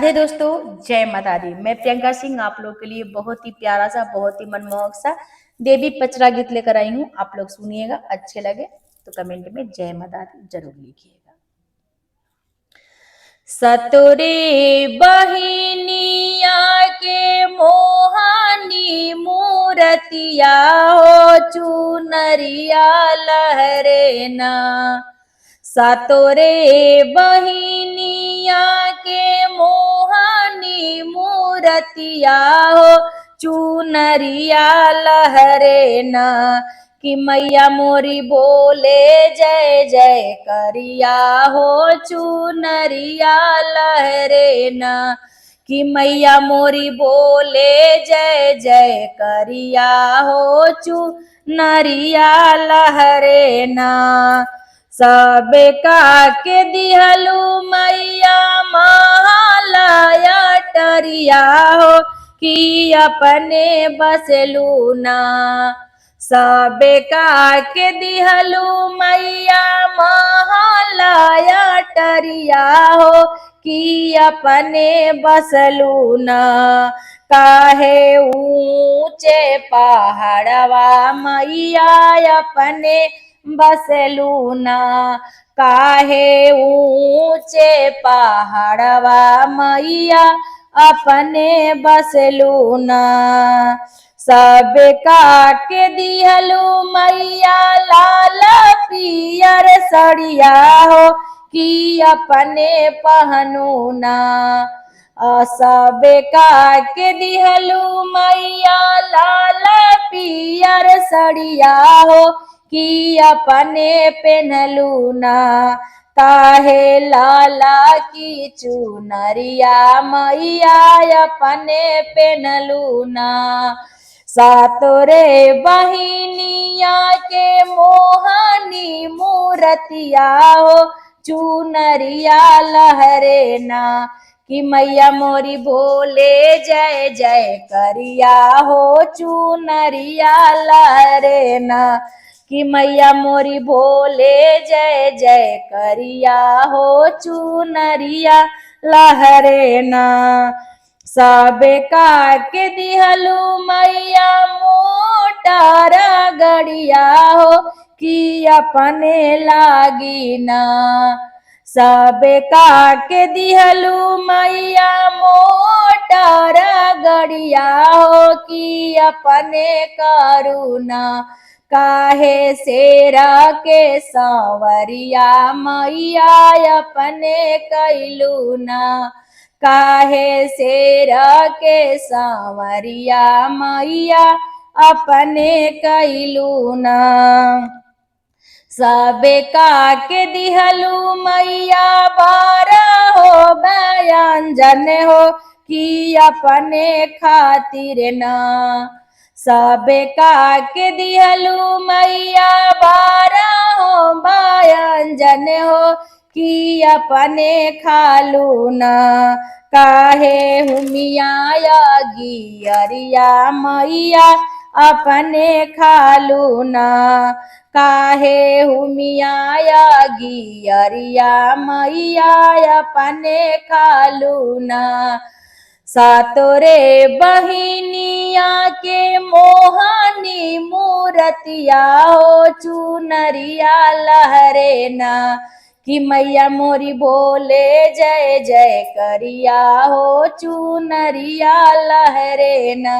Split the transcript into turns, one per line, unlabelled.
दोस्तों, जय माता दी। मैं प्रियंका सिंह आप लोग के लिए बहुत ही प्यारा सा, बहुत ही मनमोहक सा देवी पचरा गीत लेकर आई हूँ। आप लोग सुनिएगा, अच्छे लगे तो कमेंट में जय माता दी जरूर लिखिएगा। सतोरे बहिनिया के मोहानी मूरतिया हो चुनरिया लहरे ना। सतोरे बहिनिया के मोहानी मूरतिया हो चुनरिया लहरे ना। कि मैया मोरी बोले जय जय करिया हो चुनरिया लहरे ना। कि मैया मोरी बोले जय जय करिया हो चुनरिया लहरे ना। सबे का के दिहलू मैया महालया टरिया हो कि अपने बसलू ना। सबे का के दिहलू मैया महालया टरिया हो कि अपने बसलू ना। काहे ऊंचे पहाड़वा मैया अपने बसलू ना। काहे ऊंचे पहाड़वा मैया अपने बसलू ना। सब का के दिहलू मैया लाल पियर सड़िया हो कि अपने पहनू ना। सब का के दिहलू मैया लाल पियर सड़िया हो कि अपने पहनलू ना। काहे लाला की चुनरिया मैया अपने पहनलू ना। सातोरे बहिनिया के मोहानी मूरतिया हो चुनरिया लहरे ना। कि मैया मोरी बोले जय जय करिया हो चुनरिया लहरे ना। कि मैया मोरी बोले जय जय करिया हो चुनरिया लहरे ना। सबे का के दिहलू मैया मोटर गड़िया हो कि अपने लागी ना। सबे का के दिहलू मैया मोटर गड़िया हो कि अपने करुणा। काहे शेरा के सांवरिया मैया अपने कैलू ना। काहे शेरा के सांवरिया मैया अपने कैलू ना। सबे का के दिहलू मैया बारह हो व्यंजन हो कि अपने खातिर ना। सबे का के दिहलू मैया बारह हो व्यंजन हो कि अपने खालू ना। काहे हुमिया गियरिया मैया अपने खालू ना। काहे हुमिया गियरिया मैया अपने खालू ना। सातोरे बहिनिया के मोहानी मूरतिया हो चुनरिया लहरे ना। कि मैया मोरी बोले जय जय करिया हो चुनरिया लहरे ना।